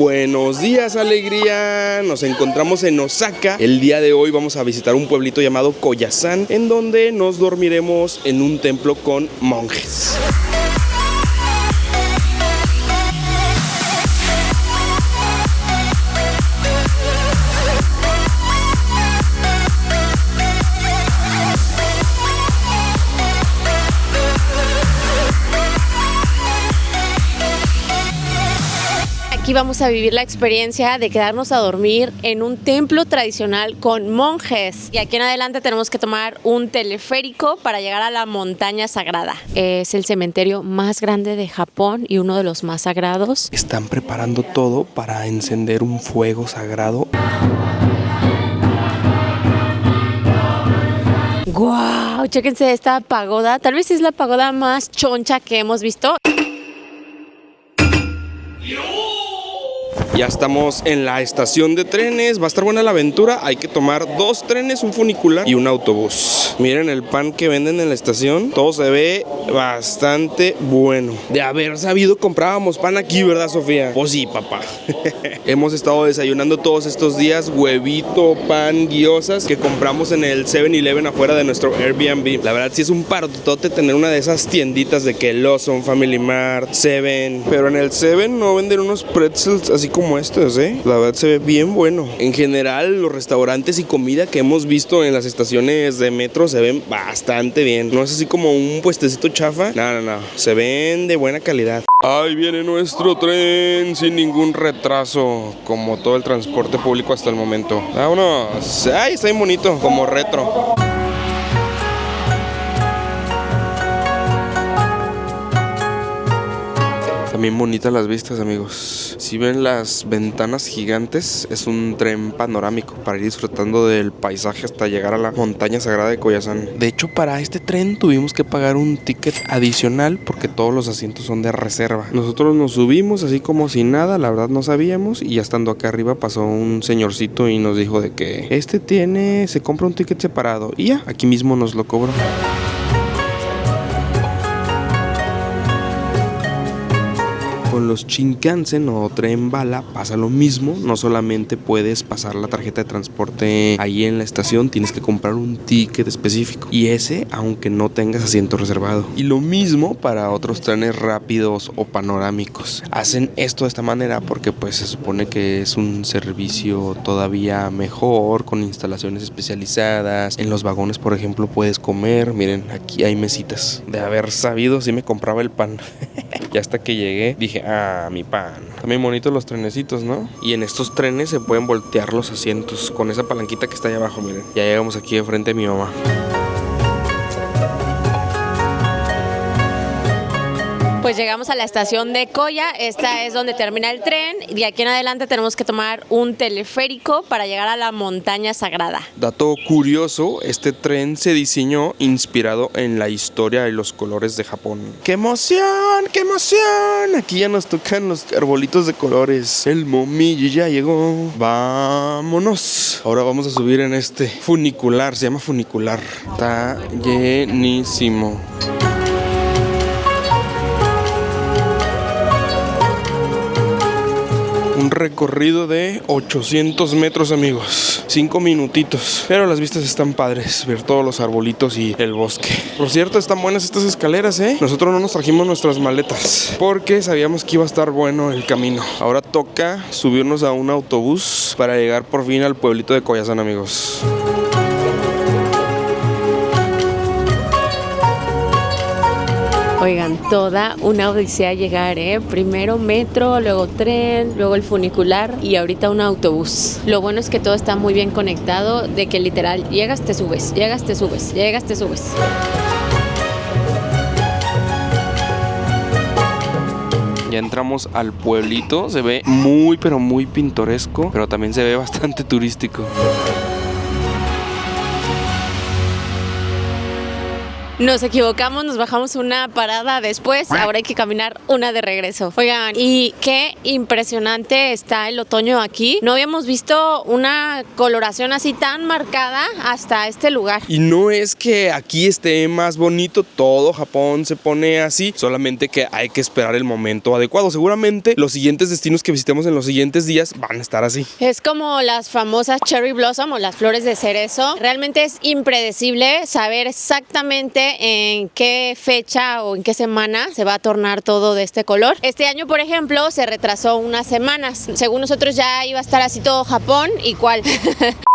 Buenos días, alegría. Nos encontramos en Osaka. El día de hoy vamos a visitar un pueblito llamado Koyasan, en donde nos dormiremos en un templo con monjes. Aquí vamos a vivir la experiencia de quedarnos a dormir en un templo tradicional con monjes. Y aquí en adelante tenemos que tomar un teleférico para llegar a la montaña sagrada. Es el cementerio más grande de Japón y uno de los más sagrados. Están preparando todo para encender un fuego sagrado. ¡Guau! Chéquense esta pagoda. Tal vez es la pagoda más choncha que hemos visto. Ya estamos en la estación de trenes. Va a estar buena la aventura. Hay que tomar 2 trenes, un funicular y un autobús. Miren el pan que venden en la estación. Todo se ve bastante bueno. De haber sabido comprábamos pan aquí, ¿verdad, Sofía? Pues sí, papá. Hemos estado desayunando todos estos días huevito, pan, gyozas que compramos en el 7-Eleven afuera de nuestro Airbnb. La verdad sí es un parotote tener una de esas tienditas de que Lawson, Family Mart, Seven. Pero en el Seven no venden unos pretzels así como estos, La verdad se ve bien bueno. En general, los restaurantes y comida que hemos visto en las estaciones de metro se ven bastante bien. No es así como un puestecito chafa. No. Se ven de buena calidad. Ahí viene nuestro tren sin ningún retraso, como todo el transporte público hasta el momento. Vámonos. Ay, está bien bonito, como retro. También bonitas las vistas, amigos. Si ven las ventanas gigantes, es un tren panorámico para ir disfrutando del paisaje hasta llegar a la montaña sagrada de Koyasan. De hecho, para este tren tuvimos que pagar un ticket adicional porque todos los asientos son de reserva. Nosotros nos subimos así como si nada, la verdad no sabíamos, y ya estando acá arriba pasó un señorcito y nos dijo de que se compra un ticket separado, y ya, aquí mismo nos lo cobró. Con los Shinkansen o tren bala pasa lo mismo. No solamente puedes pasar la tarjeta de transporte ahí en la estación, tienes que comprar un ticket específico, y ese aunque no tengas asiento reservado. Y lo mismo para otros trenes rápidos o panorámicos. Hacen esto de esta manera porque pues se supone que es un servicio todavía mejor, con instalaciones especializadas. En los vagones, por ejemplo, puedes comer. Miren, aquí hay mesitas. De haber sabido, sí me compraba el pan. Y hasta que llegué dije, mi pan. También bonitos los trenecitos, ¿no? Y en estos trenes se pueden voltear los asientos con esa palanquita que está ahí abajo, miren. Ya llegamos aquí de frente a mi mamá. Pues llegamos a la estación de Koya. Esta es donde termina el tren. De aquí en adelante tenemos que tomar un teleférico para llegar a la montaña sagrada. Dato curioso, este tren se diseñó inspirado en la historia y los colores de Japón. ¡Qué emoción! ¡Qué emoción! Aquí ya nos tocan los arbolitos de colores. El momillo ya llegó. ¡Vámonos! Ahora vamos a subir en este funicular. Se llama funicular. Está llenísimo. Un recorrido de 800 metros, amigos. 5 minutitos. Pero las vistas están padres. Ver todos los arbolitos y el bosque. Por cierto, están buenas estas escaleras, Nosotros no nos trajimos nuestras maletas porque sabíamos que iba a estar bueno el camino. Ahora toca subirnos a un autobús para llegar por fin al pueblito de Koyasan, amigos. Oigan, toda una odisea llegar, Primero metro, luego tren, luego el funicular y ahorita un autobús. Lo bueno es que todo está muy bien conectado, de que literal llegas, te subes, llegas, te subes, llegas, te subes. Ya entramos al pueblito. Se ve muy, pero muy pintoresco, pero también se ve bastante turístico. Nos equivocamos, nos bajamos una parada después, ahora hay que caminar una de regreso. Oigan, y qué impresionante está el otoño aquí. No habíamos visto una coloración así tan marcada hasta este lugar. Y no es que aquí esté más bonito, todo Japón se pone así, solamente que hay que esperar el momento adecuado. Seguramente los siguientes destinos que visitemos en los siguientes días van a estar así. Es como las famosas cherry blossom o las flores de cerezo. Realmente es impredecible saber exactamente en qué fecha o en qué semana se va a tornar todo de este color. Este año, por ejemplo, se retrasó unas semanas. Según nosotros ya iba a estar así todo Japón. ¿Y cuál?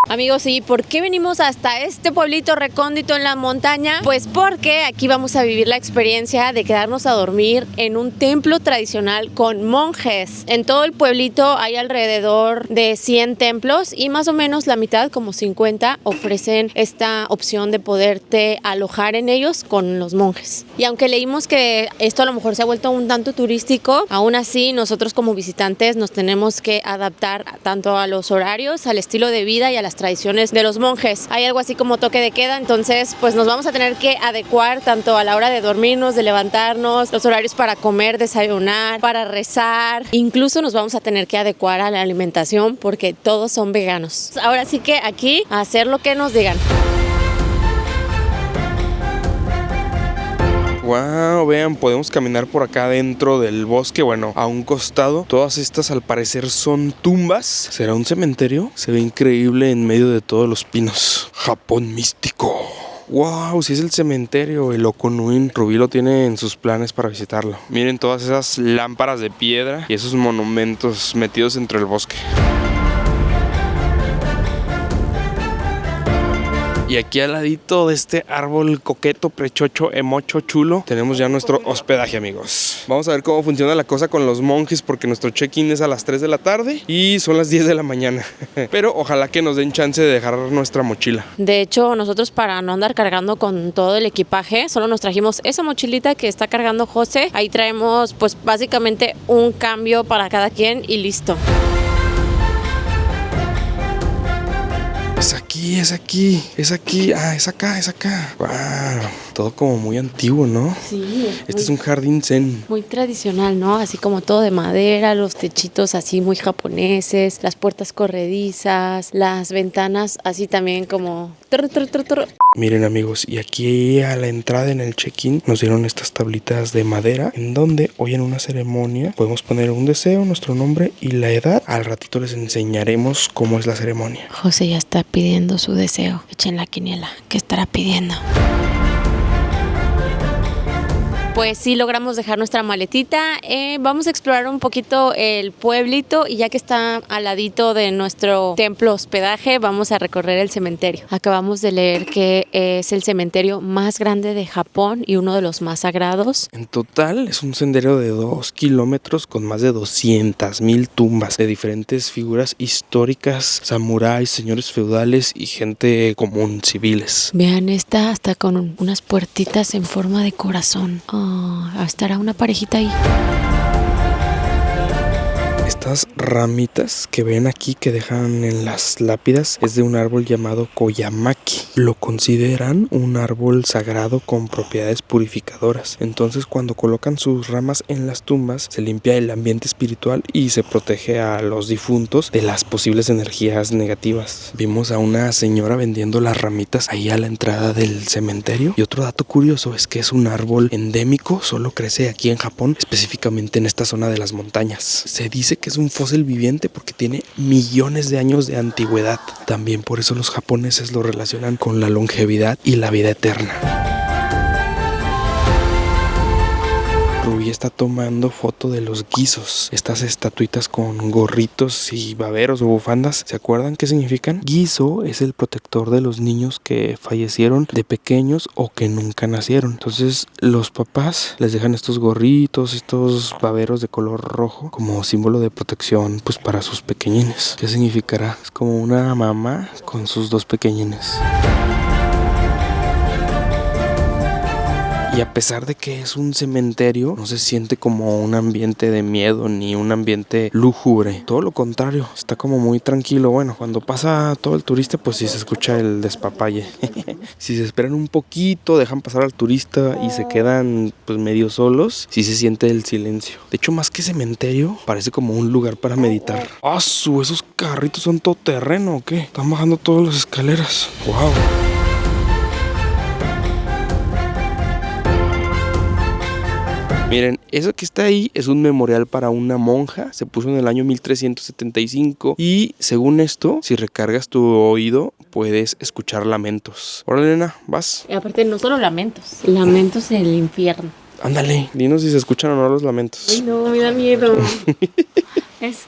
Amigos, ¿y por qué venimos hasta este pueblito recóndito en la montaña? Pues porque aquí vamos a vivir la experiencia de quedarnos a dormir en un templo tradicional con monjes. En todo el pueblito hay alrededor de 100 templos y más o menos la mitad, como 50, ofrecen esta opción de poderte alojar en ellos con los monjes. Y aunque leímos que esto a lo mejor se ha vuelto un tanto turístico, aún así nosotros como visitantes nos tenemos que adaptar tanto a los horarios, al estilo de vida y a las tradiciones de los monjes. Hay algo así como toque de queda, entonces pues nos vamos a tener que adecuar tanto a la hora de dormirnos, de levantarnos, los horarios para comer, desayunar, para rezar. Incluso nos vamos a tener que adecuar a la alimentación porque todos son veganos. Ahora sí que aquí a hacer lo que nos digan. Wow, vean, podemos caminar por acá dentro del bosque, bueno, a un costado. Todas estas al parecer son tumbas. ¿Será un cementerio? Se ve increíble en medio de todos los pinos. Japón místico. Wow, si es el cementerio, el Okonuin. Rubí lo tiene en sus planes para visitarlo. Miren todas esas lámparas de piedra y esos monumentos metidos dentro del bosque. Y aquí al ladito de este árbol coqueto, prechocho, emocho, chulo, tenemos ya nuestro hospedaje, amigos. Vamos a ver cómo funciona la cosa con los monjes, porque nuestro check-in es a las 3 de la tarde y son las 10 de la mañana. Pero ojalá que nos den chance de dejar nuestra mochila. De hecho, nosotros para no andar cargando con todo el equipaje, solo nos trajimos esa mochilita que está cargando José. Ahí traemos pues básicamente un cambio para cada quien y listo. Es aquí, es aquí, es aquí, es acá, es acá. Wow, todo como muy antiguo, ¿no? Sí. Este es un jardín zen. Muy tradicional, ¿no? Así como todo de madera, los techitos así muy japoneses, las puertas corredizas, las ventanas así también como... Miren, amigos, y aquí a la entrada en el check-in nos dieron estas tablitas de madera en donde hoy en una ceremonia podemos poner un deseo, nuestro nombre y la edad. Al ratito les enseñaremos cómo es la ceremonia. José ya está pidiendo su deseo. Echen la quiniela. ¿Qué estará pidiendo? Pues sí, logramos dejar nuestra maletita. Vamos a explorar un poquito el pueblito y ya que está al ladito de nuestro templo hospedaje, vamos a recorrer el cementerio. Acabamos de leer que es el cementerio más grande de Japón y uno de los más sagrados. En total es un sendero de 2 kilómetros con más de 200,000 tumbas de diferentes figuras históricas, samuráis, señores feudales y gente común, civiles. Vean esta hasta con unas puertitas en forma de corazón. Estará una parejita ahí. Estas ramitas que ven aquí que dejan en las lápidas es de un árbol llamado Koyamaki. Lo consideran un árbol sagrado con propiedades purificadoras. Entonces cuando colocan sus ramas en las tumbas se limpia el ambiente espiritual y se protege a los difuntos de las posibles energías negativas. Vimos a una señora vendiendo las ramitas ahí a la entrada del cementerio. Y otro dato curioso es que es un árbol endémico, solo crece aquí en Japón, específicamente en esta zona de las montañas. Se dice que es un fósil viviente porque tiene millones de años de antigüedad. También por eso los japoneses lo relacionan con la longevidad y la vida eterna. Rubí está tomando foto de los guizos, estas estatuitas con gorritos y baberos o bufandas. ¿Se acuerdan qué significan? Guizo es el protector de los niños que fallecieron de pequeños o que nunca nacieron. Entonces los papás les dejan estos gorritos, estos baberos de color rojo como símbolo de protección pues para sus pequeñines. ¿Qué significará? Es como una mamá con sus dos pequeñines. Y a pesar de que es un cementerio, no se siente como un ambiente de miedo ni un ambiente lúgubre. Todo lo contrario, está como muy tranquilo. Bueno, cuando pasa todo el turista, pues sí se escucha el despapalle. Si se esperan un poquito, dejan pasar al turista y se quedan pues medio solos, sí se siente el silencio. De hecho, más que cementerio, parece como un lugar para meditar. ¡Ah, esos carritos son todoterreno o qué! Están bajando todas las escaleras. ¡Wow! Miren, eso que está ahí es un memorial para una monja. Se puso en el año 1375 y según esto, si recargas tu oído, puedes escuchar lamentos. Órale, nena, vas. Y aparte no solo lamentos del infierno. Ándale, dinos si se escuchan o no los lamentos. Ay, no, me da miedo.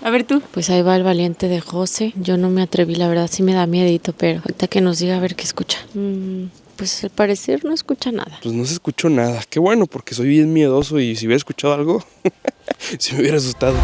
A ver tú. Pues ahí va el valiente de José. Yo no me atreví, la verdad sí me da miedito, pero ahorita que nos diga a ver qué escucha. Pues al parecer no escucha nada. Pues no se escuchó nada. Qué bueno, porque soy bien miedoso y si hubiera escuchado algo, sí me hubiera asustado.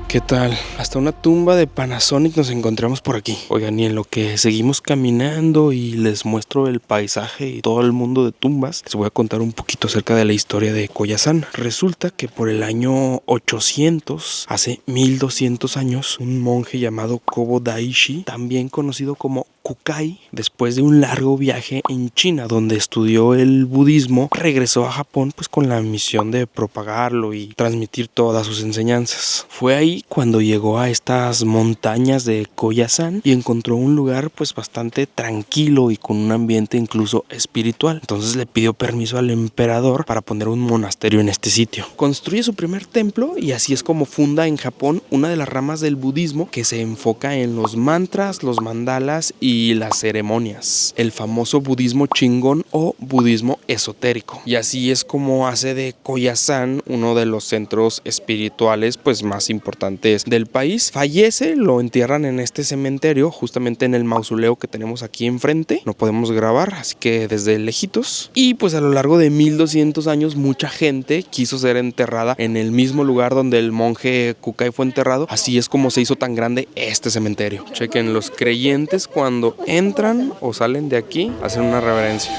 ¿Qué tal? Hasta una tumba de Panasonic nos encontramos por aquí. Oigan, y en lo que seguimos caminando y les muestro el paisaje y todo el mundo de tumbas, les voy a contar un poquito acerca de la historia de Koyasan. Resulta que por el año 800, hace 1200 años, un monje llamado Kobo Daishi, también conocido como Kukai, después de un largo viaje en China donde estudió el budismo, regresó a Japón pues con la misión de propagarlo y transmitir todas sus enseñanzas. Fue ahí cuando llegó a estas montañas de Koyasan y encontró un lugar pues bastante tranquilo y con un ambiente incluso espiritual. Entonces le pidió permiso al emperador para poner un monasterio en este sitio. Construye su primer templo y así es como funda en Japón una de las ramas del budismo que se enfoca en los mantras, los mandalas y las ceremonias, el famoso budismo Shingon o budismo esotérico. Y así es como hace de Koyasan uno de los centros espirituales pues más importantes del país. Fallece, lo entierran en este cementerio, justamente en el mausoleo que tenemos aquí enfrente. No podemos grabar, así que desde lejitos. Y pues a lo largo de 1200 años mucha gente quiso ser enterrada en el mismo lugar donde el monje Kukai fue enterrado. Así es como se hizo tan grande este cementerio. Chequen, los creyentes cuando entran o salen de aquí hacen una reverencia.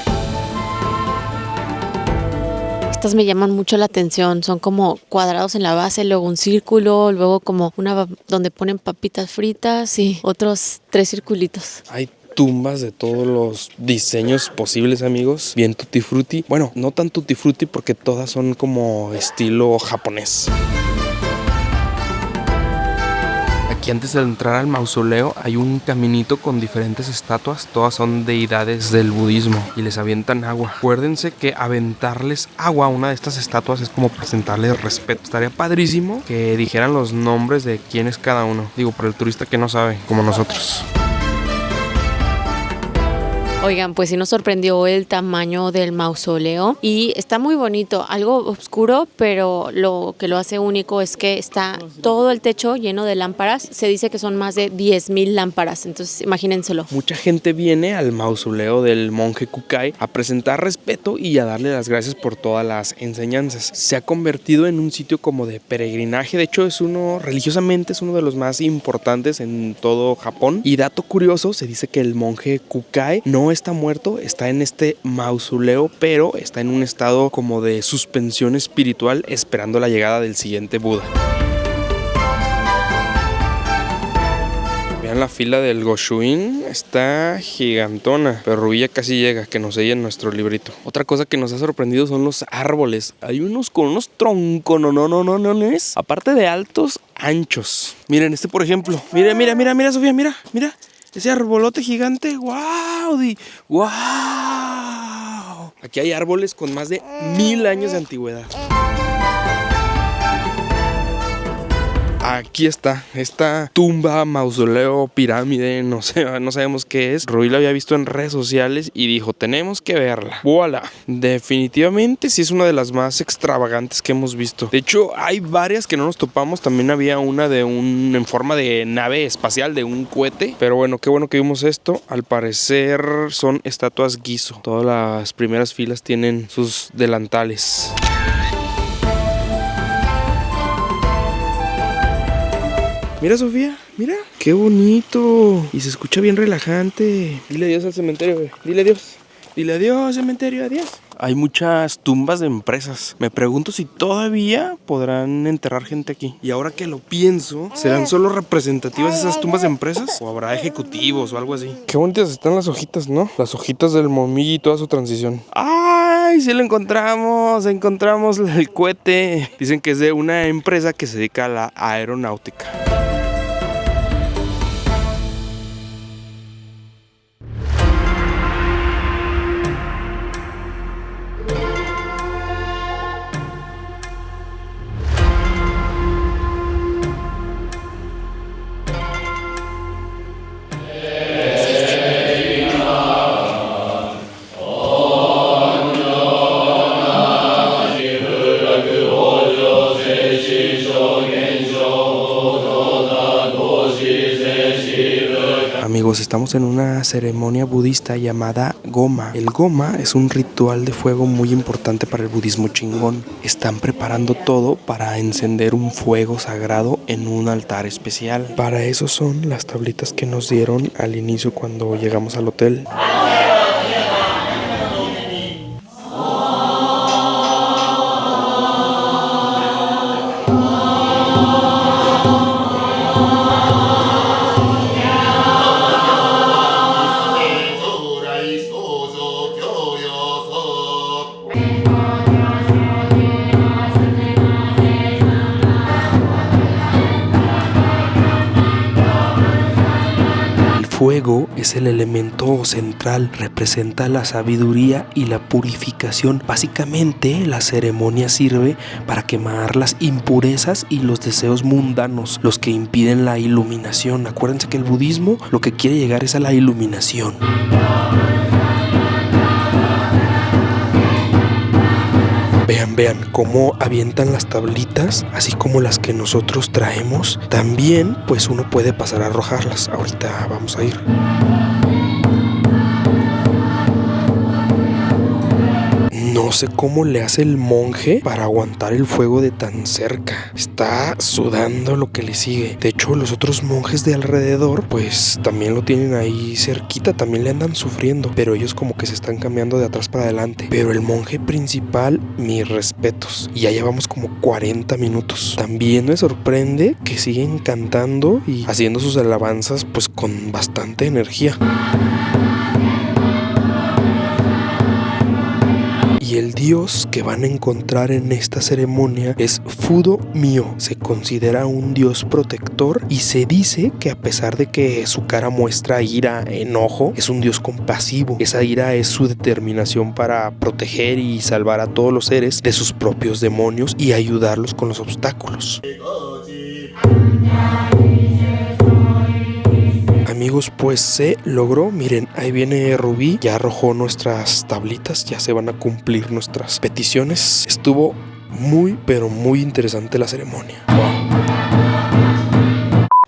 Estas me llaman mucho la atención, son como cuadrados en la base, luego un círculo, luego como una donde ponen papitas fritas y otros 3 circulitos. Hay tumbas de todos los diseños posibles, amigos, bien tutti frutti. Bueno, no tan tutti frutti porque todas son como estilo japonés. Aquí antes de entrar al mausoleo hay un caminito con diferentes estatuas, todas son deidades del budismo y les avientan agua. Acuérdense que aventarles agua a una de estas estatuas es como presentarles respeto. Estaría padrísimo que dijeran los nombres de quién es cada uno. Digo, para el turista que no sabe, como nosotros. Oigan, pues sí nos sorprendió el tamaño del mausoleo y está muy bonito, algo oscuro, pero lo que lo hace único es que está todo el techo lleno de lámparas. Se dice que son más de 10,000 lámparas, entonces imagínenselo. Mucha gente viene al mausoleo del monje Kukai a presentar respeto y a darle las gracias por todas las enseñanzas. Se ha convertido en un sitio como de peregrinaje, de hecho religiosamente es uno de los más importantes en todo Japón. Y dato curioso, se dice que el monje Kukai no está muerto, está en este mausoleo, pero está en un estado como de suspensión espiritual esperando la llegada del siguiente Buda. Vean la fila del Goshuin, está gigantona, pero Rubí ya casi llega, que nos sella en nuestro librito. Otra cosa que nos ha sorprendido son los árboles. Hay unos con unos troncononononones, aparte de altos, anchos. Miren este por ejemplo, mira Sofía, mira. Ese arbolote gigante, ¡wow! ¡Wow! Aquí hay árboles con más de 1000 años de antigüedad. Aquí está, esta tumba, mausoleo, pirámide, no sabemos qué es. Rubí la había visto en redes sociales y dijo, tenemos que verla. ¡Voilà! Definitivamente sí es una de las más extravagantes que hemos visto. De hecho, hay varias que no nos topamos. También había una en forma de nave espacial, de un cohete. Pero bueno, qué bueno que vimos esto. Al parecer son estatuas Gizo. Todas las primeras filas tienen sus delantales. Mira, Sofía, mira, qué bonito. Y se escucha bien relajante. Dile adiós al cementerio, güey. Dile adiós. Dile adiós, cementerio, adiós. Hay muchas tumbas de empresas. Me pregunto si todavía podrán enterrar gente aquí. Y ahora que lo pienso, ¿serán solo representativas esas tumbas de empresas? ¿O habrá ejecutivos o algo así? Qué bonitas están las hojitas, ¿no? Las hojitas del momillo y toda su transición. ¡Ay! Sí lo encontramos. Encontramos el cohete. Dicen que es de una empresa que se dedica a la aeronáutica. Amigos, estamos en una ceremonia budista llamada Goma. El Goma es un ritual de fuego muy importante para el budismo chingón. Están preparando todo para encender un fuego sagrado en un altar especial. Para eso son las tablitas que nos dieron al inicio cuando llegamos al hotel. El fuego es el elemento central, representa la sabiduría y la purificación. Básicamente, la ceremonia sirve para quemar las impurezas y los deseos mundanos, los que impiden la iluminación. Acuérdense que el budismo lo que quiere llegar es a la iluminación. Vean cómo avientan las tablitas, así como las que nosotros traemos. También, pues uno puede pasar a arrojarlas. Ahorita vamos a ir. No sé cómo le hace el monje para aguantar el fuego de tan cerca. Está sudando lo que le sigue. De hecho, los otros monjes de alrededor, pues también lo tienen ahí cerquita, también le andan sufriendo. Pero ellos como que se están cambiando de atrás para adelante. Pero el monje principal, mis respetos. Y ya llevamos como 40 minutos. También me sorprende que siguen cantando y haciendo sus alabanzas pues con bastante energía. Y el dios que van a encontrar en esta ceremonia es Fudo Myo. Se considera un dios protector y se dice que a pesar de que su cara muestra ira, enojo, es un dios compasivo. Esa ira es su determinación para proteger y salvar a todos los seres de sus propios demonios y ayudarlos con los obstáculos. Amigos, pues se logró. Miren, ahí viene Rubí. Ya arrojó nuestras tablitas. Ya se van a cumplir nuestras peticiones. Estuvo muy, pero muy interesante la ceremonia.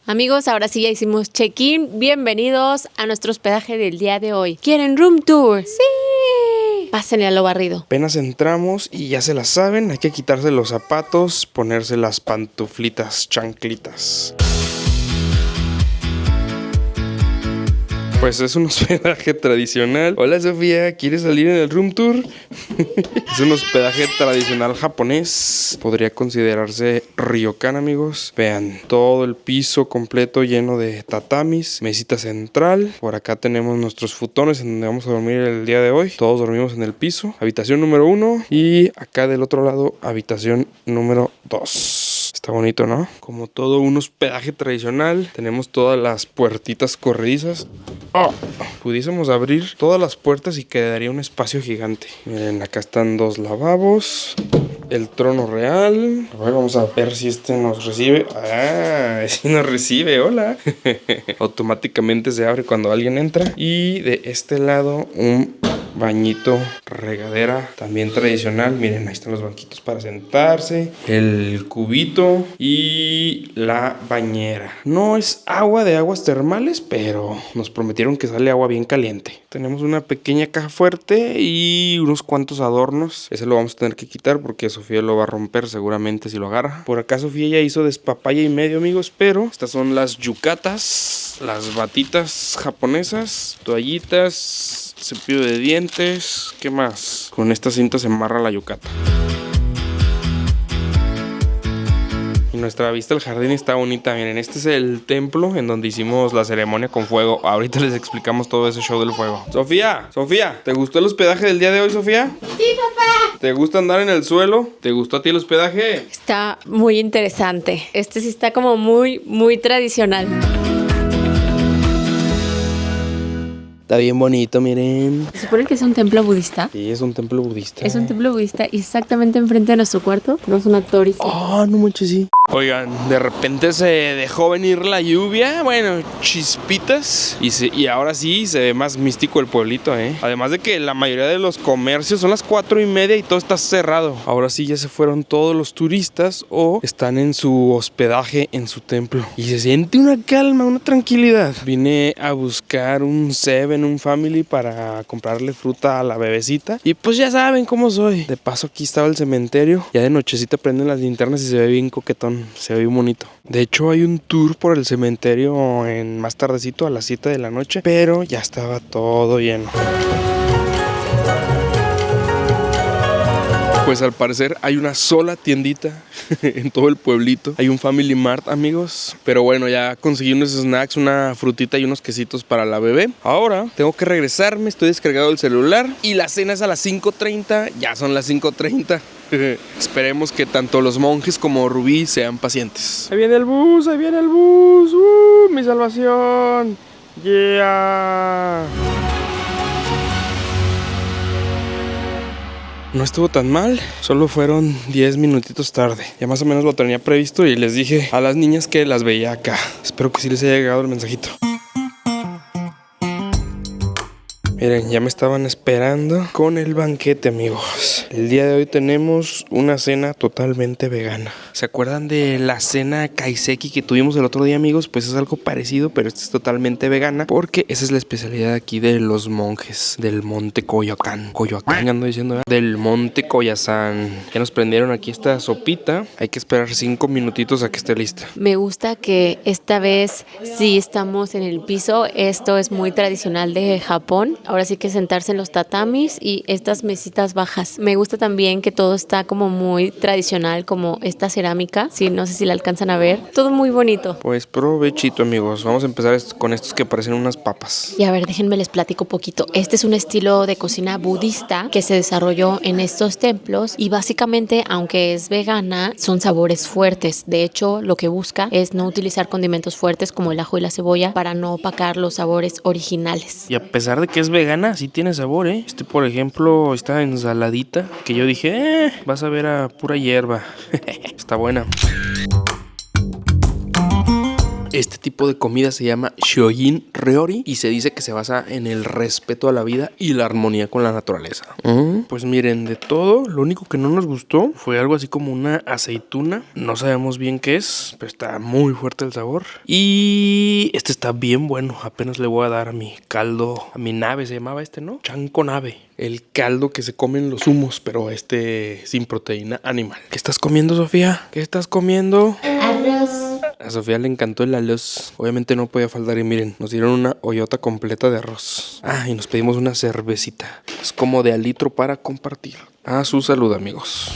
Amigos, ahora sí ya hicimos check-in. Bienvenidos a nuestro hospedaje del día de hoy. ¿Quieren room tour? ¡Sí! Pásenle a lo barrido. Apenas entramos y ya se la saben. Hay que quitarse los zapatos, ponerse las pantuflitas, chanclitas. Pues es un hospedaje tradicional. Hola Sofía, ¿quieres salir en el room tour? Es un hospedaje tradicional japonés. Podría considerarse ryokan, amigos. Vean, todo el piso completo lleno de tatamis. Mesita central. Por acá tenemos nuestros futones en donde vamos a dormir el día de hoy. Todos dormimos en el piso. Habitación número 1. Y acá del otro lado, habitación número 2. Está bonito, ¿no? Como todo un hospedaje tradicional, tenemos todas las puertitas corredizas. Pudiésemos abrir todas las puertas y quedaría un espacio gigante. Miren, acá están 2 lavabos. El trono real. A ver, vamos a ver si este nos recibe. Sí nos recibe, hola. Automáticamente se abre cuando alguien entra. Y de este lado, un bañito, regadera, también tradicional. Miren, ahí están los banquitos para sentarse, el cubito y la bañera. No es agua de aguas termales, pero nos prometieron que sale agua bien caliente. Tenemos una pequeña caja fuerte y unos cuantos adornos. Ese lo vamos a tener que quitar porque Sofía lo va a romper seguramente si lo agarra. Por acá Sofía ya hizo despapaya y medio, amigos, pero estas son las yucatas, las batitas japonesas, toallitas, cepillo de dientes. ¿Qué más? Con esta cinta se amarra la yucata. Y nuestra vista al jardín está bonita. Miren, este es el templo en donde hicimos la ceremonia con fuego. Ahorita les explicamos todo ese show del fuego. Sofía, ¿te gustó el hospedaje del día de hoy, Sofía? Sí, papá. ¿Te gusta andar en el suelo? ¿Te gustó a ti el hospedaje? Está muy interesante. Este sí está como muy tradicional. Está bien bonito, miren. Se supone que es un templo budista. Sí, es un templo budista. Es un templo budista y exactamente enfrente de nuestro cuarto tenemos una torre. Oh, no manches, sí. Oigan, de repente se dejó venir la lluvia, bueno, chispitas, y ahora sí se ve más místico el pueblito, ¿eh? Además de que la mayoría de los comercios son las 4:30 y todo está cerrado. Ahora sí ya se fueron todos los turistas o están en su hospedaje en su templo. Y se siente una calma, una tranquilidad. Vine a buscar un 7, un Family para comprarle fruta a la bebecita. Y pues ya saben cómo soy. De paso aquí estaba el cementerio. Ya de nochecita prenden las linternas y se ve bien coquetón. Se ve bien bonito. De hecho hay un tour por el cementerio en más tardecito a las 7 de la noche. Pero ya estaba todo lleno. Pues al parecer hay una sola tiendita en todo el pueblito. Hay un Family Mart, amigos. Pero bueno, ya conseguí unos snacks, una frutita y unos quesitos para la bebé. Ahora tengo que regresarme, estoy descargado el celular. Y la cena es a las 5:30. Ya son las 5:30. Esperemos que tanto los monjes como Rubí sean pacientes. Ahí viene el bus, ahí viene el bus. Mi salvación. Yeah. No estuvo tan mal, solo fueron 10 minutitos tarde. Ya más o menos lo tenía previsto y les dije a las niñas que las veía acá. Espero que sí les haya llegado el mensajito. Miren, ya me estaban esperando con el banquete, amigos. El día de hoy tenemos una cena totalmente vegana. ¿Se acuerdan de la cena kaiseki que tuvimos el otro día, amigos? Pues es algo parecido, pero esta es totalmente vegana porque esa es la especialidad aquí de los monjes del Monte Coyoacán. Coyoacán, ando diciendo, ¿verdad? Del Monte Coyazán. Ya nos prendieron aquí esta sopita. Hay que esperar 5 minutitos a que esté lista. Me gusta que esta vez sí estamos en el piso. Esto es muy tradicional de Japón. Ahora sí que sentarse en los tatamis y estas mesitas bajas. Me gusta también que todo está como muy tradicional, como esta cerámica. Sí, no sé si la alcanzan a ver. Todo muy bonito. Pues provechito, amigos. Vamos a empezar con estos que parecen unas papas. Y a ver, déjenme les platico un poquito. Este es un estilo de cocina budista que se desarrolló en estos templos y básicamente, aunque es vegana, son sabores fuertes. De hecho, lo que busca es no utilizar condimentos fuertes como el ajo y la cebolla para no opacar los sabores originales. Y a pesar de que es vegana, sí tiene sabor, ¿eh? Por ejemplo, esta ensaladita que yo dije, vas a ver a pura hierba. Está buena. Este tipo de comida se llama Shojin Ryori y se dice que se basa en el respeto a la vida y la armonía con la naturaleza. Pues miren, de todo, lo único que no nos gustó fue algo así como una aceituna. No sabemos bien qué es, pero está muy fuerte el sabor. Y este está bien bueno. Apenas le voy a dar a mi caldo, a mi nave se llamaba ¿no? Chanco nave. El caldo que se comen los humos, pero sin proteína animal. ¿Qué estás comiendo, Sofía? ¿Qué estás comiendo? Arroz. A Sofía le encantó el arroz. Obviamente no podía faltar y miren, nos dieron una ollota completa de arroz. Y nos pedimos una cervecita. Es como de al litro para compartir. A su salud, amigos.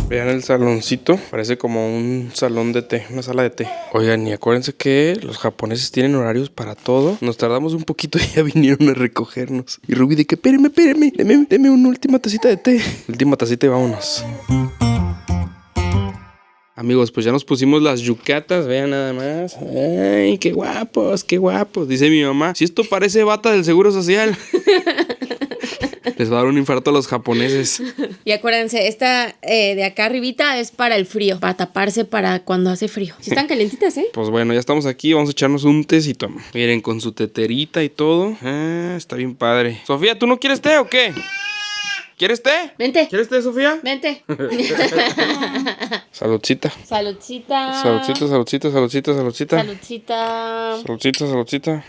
Vean el saloncito, parece como un salón de té, una sala de té. Oigan, y acuérdense que los japoneses tienen horarios para todo. Nos tardamos un poquito y ya vinieron a recogernos. Y Ruby de que, espéreme, deme una última tacita de té. Última tacita y vámonos. Amigos, pues ya nos pusimos las yucatas, vean nada más. ¡Ay, qué guapos, qué guapos! Dice mi mamá, si esto parece bata del Seguro Social. Les va a dar un infarto a los japoneses. Y acuérdense, esta de acá arribita es para el frío, para taparse para cuando hace frío. Sí están calentitas, ¿eh? Pues bueno, ya estamos aquí, vamos a echarnos un tecito. Miren, con su teterita y todo. Está bien padre. Sofía, ¿tú no quieres té o qué? ¿Quieres té? Vente. ¿Quieres té, Sofía? Vente. Saludcita. Saludcita. Saludcita, saludcita, saludcita, saludcita. Saludcita. Saludcita, saludcita.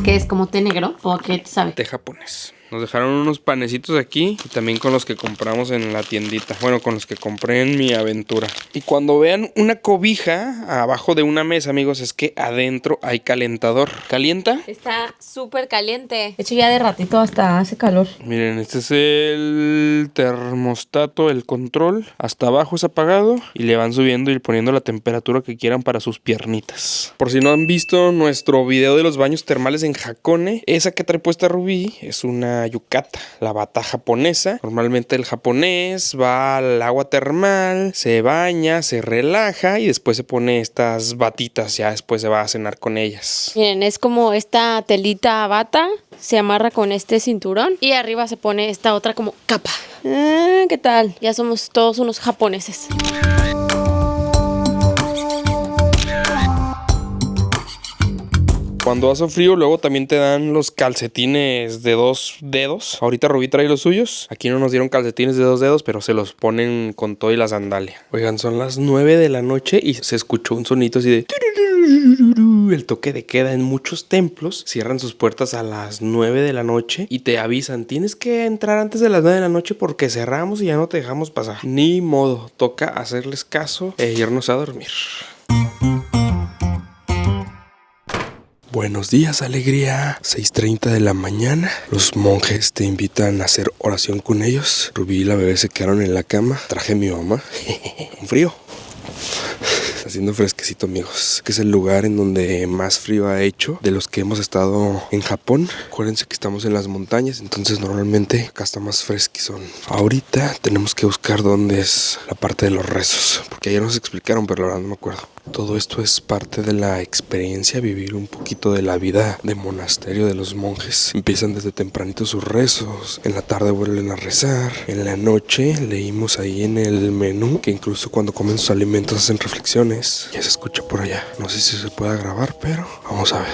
¿Qué es como té negro? ¿O qué sabe? Té japonés. Nos dejaron unos panecitos aquí y también con los que compramos en la tiendita. Bueno, con los que compré en mi aventura. Y cuando vean una cobija abajo de una mesa, amigos, es que adentro hay calentador. ¿Calienta? Está súper caliente. De hecho, ya de ratito hasta hace calor. Miren, este es el termostato, el control. Hasta abajo es apagado y le van subiendo y poniendo la temperatura que quieran para sus piernitas. Por si no han visto nuestro video de los baños termales en Hakone, esa que trae puesta Rubí es una yukata, la bata japonesa. Normalmente el japonés va al agua termal, se baña, se relaja y después se pone estas batitas, ya después se va a cenar con ellas. Miren, es como esta telita bata, se amarra con este cinturón y arriba se pone esta otra como capa. ¿Qué tal? Ya somos todos unos japoneses. Cuando hace frío, luego también te dan los calcetines de 2 dedos. Ahorita Rubí trae los suyos. Aquí no nos dieron calcetines de 2 dedos, pero se los ponen con todo y la sandalia. Oigan, son las 9 de la noche y se escuchó un sonito así de... El toque de queda en muchos templos. Cierran sus puertas a las 9 de la noche y te avisan, tienes que entrar antes de las 9 de la noche porque cerramos y ya no te dejamos pasar. Ni modo, toca hacerles caso e irnos a dormir. Buenos días, alegría. 6:30 de la mañana. Los monjes te invitan a hacer oración con ellos. Rubí y la bebé se quedaron en la cama. Traje a mi mamá. Un frío. Haciendo fresquecito, amigos. Que es el lugar en donde más frío ha hecho de los que hemos estado en Japón. Acuérdense que estamos en las montañas, entonces normalmente acá está más fresquizón. Ahorita tenemos que buscar dónde es la parte de los rezos, porque ayer nos explicaron, pero la verdad no me acuerdo. Todo esto es parte de la experiencia, vivir un poquito de la vida de monasterio de los monjes. Empiezan desde tempranito sus rezos, en la tarde vuelven a rezar, en la noche leímos ahí en el menú que incluso cuando comen sus alimentos hacen reflexiones. Ya se escucha por allá, no sé si se pueda grabar, pero vamos a ver.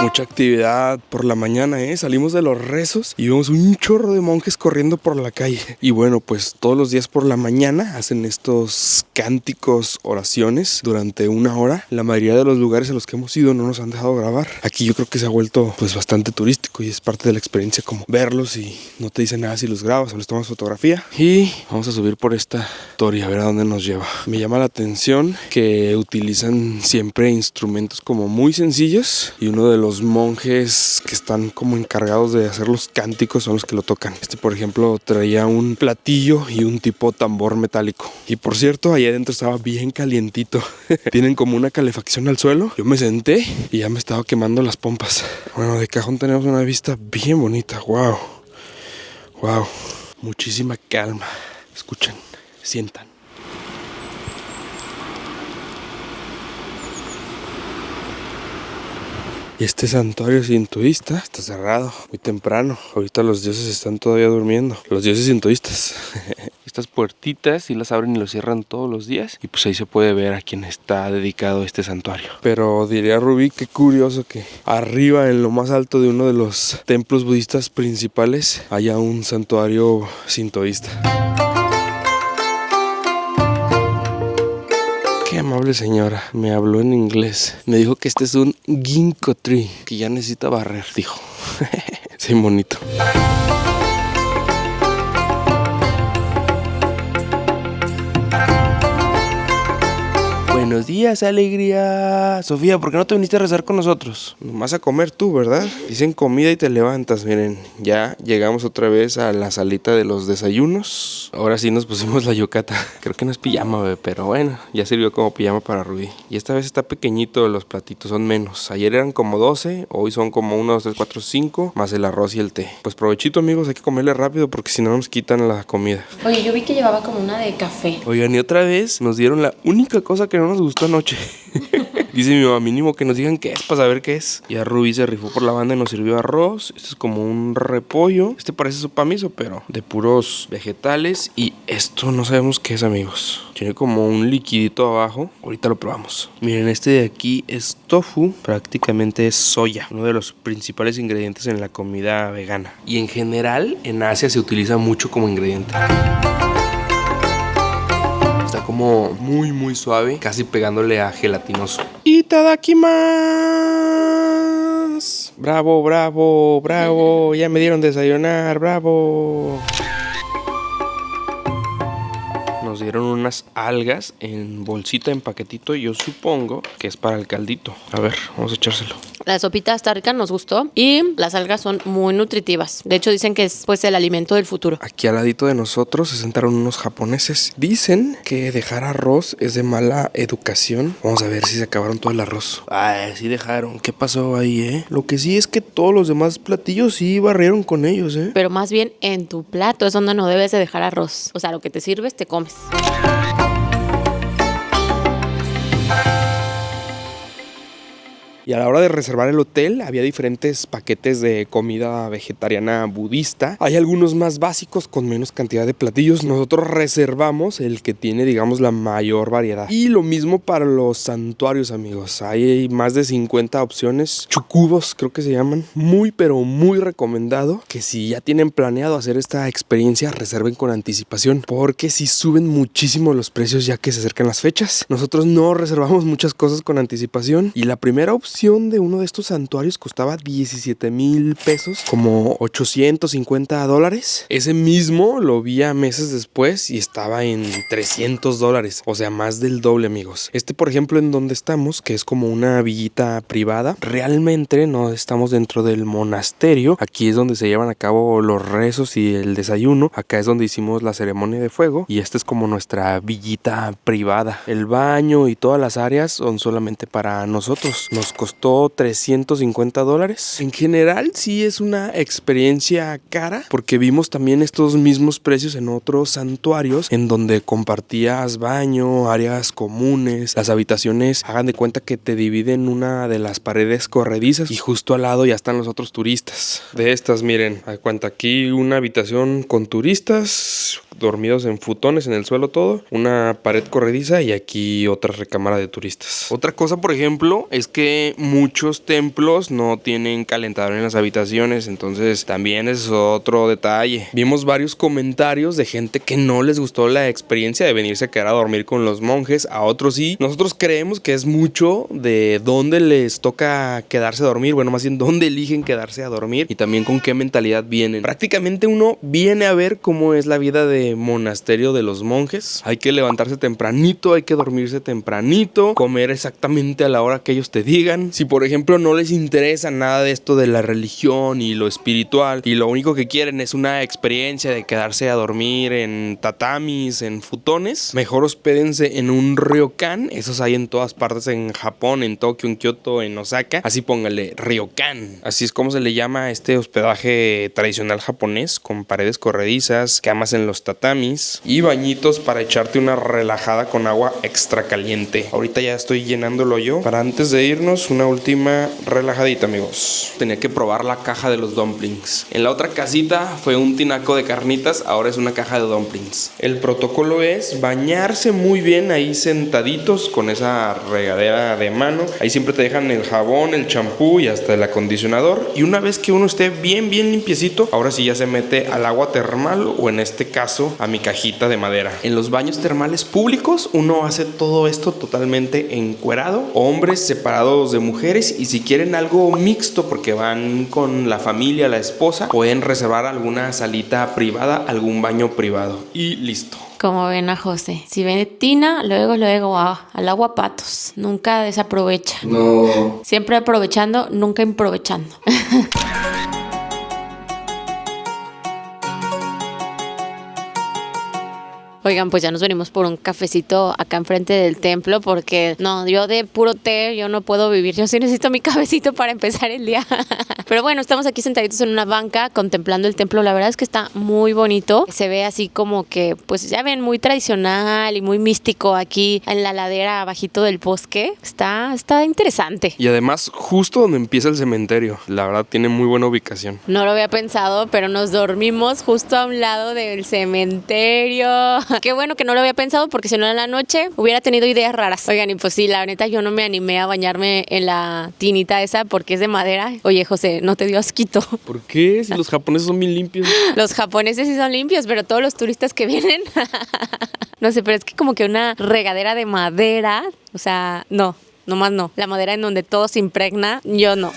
Mucha actividad por la mañana, salimos de los rezos y vemos un chorro de monjes corriendo por la calle. Y bueno, pues todos los días por la mañana hacen estos cánticos, oraciones durante 1 hora. La mayoría de los lugares a los que hemos ido no nos han dejado grabar. Aquí yo creo que se ha vuelto pues bastante turístico y es parte de la experiencia como verlos y no te dicen nada si los grabas o les tomas fotografía. Y vamos a subir por esta historia a ver a dónde nos lleva. Me llama la atención que utilizan siempre instrumentos como muy sencillos y uno de los monjes que están como encargados de hacer los cánticos son los que lo tocan. Este, por ejemplo, traía un platillo y un tipo tambor metálico. Y por cierto, allá adentro estaba bien calientito. Tienen como una calefacción al suelo. Yo me senté y ya me estaba quemando las pompas. Bueno, de cajón tenemos una vista bien bonita. Wow. Wow. Muchísima calma. Escuchen, sientan. Y este santuario sintoísta está cerrado muy temprano. Ahorita los dioses están todavía durmiendo. Los dioses sintoístas. Estas puertitas sí las abren y las cierran todos los días. Y pues ahí se puede ver a quién está dedicado este santuario. Pero diría Rubí, qué curioso que arriba, en lo más alto de uno de los templos budistas principales, haya un santuario sintoísta. Qué amable señora, me habló en inglés. Me dijo que este es un ginkgo tree, que ya necesita barrer, dijo. Sí, bonito. Buenos días, alegría. Sofía, ¿por qué no te viniste a rezar con nosotros? Nomás a comer tú, ¿verdad? Dicen comida y te levantas. Miren, ya llegamos otra vez a la salita de los desayunos. Ahora sí nos pusimos la yucata. Creo que no es pijama, bebé, pero bueno, ya sirvió como pijama para Ruby. Y esta vez está pequeñito, los platitos son menos. Ayer eran como 12, hoy son como 1, 2, 3, 4, 5, más el arroz y el té. Pues provechito, amigos, hay que comerle rápido porque si no nos quitan la comida. Oye, yo vi que llevaba como una de café. Oigan, y otra vez nos dieron la única cosa que no nos gustó anoche. Dice mi mamá, mínimo que nos digan qué es para saber qué es. Ya Ruby se rifó por la banda y nos sirvió arroz. Este es como un repollo. Este parece sopa miso, pero de puros vegetales. Y esto no sabemos qué es, amigos. Tiene como un liquidito abajo. Ahorita lo probamos. Miren, este de aquí es tofu. Prácticamente es soya. Uno de los principales ingredientes en la comida vegana. Y en general, en Asia se utiliza mucho como ingrediente. Está como muy suave, casi pegándole a gelatinoso. ¡Itadakimasu! ¡Bravo, bravo, bravo! Ya me dieron desayunar, ¡bravo! Nos dieron unas algas en bolsita, en paquetito. Yo supongo que es para el caldito. A ver, vamos a echárselo. La sopita está rica, nos gustó. Y las algas son muy nutritivas. De hecho, dicen que es pues el alimento del futuro. Aquí al ladito de nosotros se sentaron unos japoneses. Dicen que dejar arroz es de mala educación. Vamos a ver si se acabaron todo el arroz. Ay, sí dejaron. ¿Qué pasó ahí, Lo que sí es que todos los demás platillos sí barrieron con ellos, Pero más bien en tu plato es donde no debes de dejar arroz. O sea, lo que te sirves, te comes. Y a la hora de reservar el hotel había diferentes paquetes de comida vegetariana budista. Hay algunos más básicos con menos cantidad de platillos. Nosotros reservamos el que tiene, digamos, la mayor variedad. Y lo mismo para los santuarios, amigos. Hay más de 50 opciones. Chukubos, creo que se llaman. Muy, pero muy recomendado que si ya tienen planeado hacer esta experiencia, reserven con anticipación. Porque si suben muchísimo los precios ya que se acercan las fechas. Nosotros no reservamos muchas cosas con anticipación. Y la primera opción de uno de estos santuarios costaba 17,000 pesos, como $850. Ese mismo lo vi a meses después y estaba en $300, o sea, más del doble, amigos. Este, por ejemplo, en donde estamos, que es como una villita privada, realmente no estamos dentro del monasterio. Aquí es donde se llevan a cabo los rezos y el desayuno. Acá es donde hicimos la ceremonia de fuego y esta es como nuestra villita privada. El baño y todas las áreas son solamente para nosotros. Nos costó $350. En general sí es una experiencia cara porque vimos también estos mismos precios en otros santuarios en donde compartías baño, áreas comunes, las habitaciones, hagan de cuenta que te dividen una de las paredes corredizas y justo al lado ya están los otros turistas. De estas, miren, hay cuenta aquí una habitación con turistas dormidos en futones en el suelo todo, una pared corrediza y aquí otra recámara de turistas. Otra cosa, por ejemplo, es que muchos templos no tienen calentador en las habitaciones, entonces también es otro detalle. Vimos varios comentarios de gente que no les gustó la experiencia de venirse a quedar a dormir con los monjes, a otros sí. Nosotros creemos que es mucho de dónde les toca quedarse a dormir, bueno, más bien dónde eligen quedarse a dormir y también con qué mentalidad vienen. Prácticamente uno viene a ver cómo es la vida de monasterio de los monjes. Hay que levantarse tempranito, hay que dormirse tempranito, comer exactamente a la hora que ellos te digan. Si por ejemplo no les interesa nada de esto de la religión y lo espiritual y lo único que quieren es una experiencia de quedarse a dormir en tatamis, en futones, mejor hospédense en un ryokan. Esos hay en todas partes en Japón, en Tokio, en Kioto, en Osaka. Así póngale, ryokan. Así es como se le llama a este hospedaje tradicional japonés, con paredes corredizas, camas en los tatamis y bañitos para echarte una relajada con agua extra caliente. Ahorita ya estoy llenándolo yo para antes de irnos una última relajadita, amigos. Tenía que probar la caja de los dumplings. En la otra casita fue un tinaco de carnitas, ahora es una caja de dumplings. El protocolo es bañarse muy bien ahí sentaditos con esa regadera de mano. Ahí siempre te dejan el jabón, el champú y hasta el acondicionador. Y una vez que uno esté bien limpiecito, ahora sí ya se mete al agua termal o en este caso paso a mi cajita de madera. En los baños termales públicos uno hace todo esto totalmente encuerado, hombres separados de mujeres, y si quieren algo mixto porque van con la familia, la esposa, pueden reservar alguna salita privada, algún baño privado y listo. Como ven a José, si ve tina, luego al agua patos, nunca desaprovecha. No. Siempre aprovechando, nunca improvechando. Oigan, pues ya nos venimos por un cafecito acá enfrente del templo porque no, yo de puro té yo no puedo vivir, yo sí necesito mi cafecito para empezar el día. Pero bueno, estamos aquí sentaditos en una banca contemplando el templo, la verdad es que está muy bonito, se ve así como que, pues ya ven, muy tradicional y muy místico aquí en la ladera abajito del bosque, está interesante. Y además justo donde empieza el cementerio, la verdad tiene muy buena ubicación. No lo había pensado, pero nos dormimos justo a un lado del cementerio. Qué bueno que no lo había pensado porque si no en la noche hubiera tenido ideas raras. Oigan, y pues sí, la neta yo no me animé a bañarme en la tinita esa porque es de madera. Oye, José, ¿no te dio asquito? ¿Por qué? Si los japoneses son bien limpios. Los japoneses sí son limpios, pero todos los turistas que vienen, no sé, pero es que como que una regadera de madera, o sea, no, nomás no. La madera en donde todo se impregna, yo no.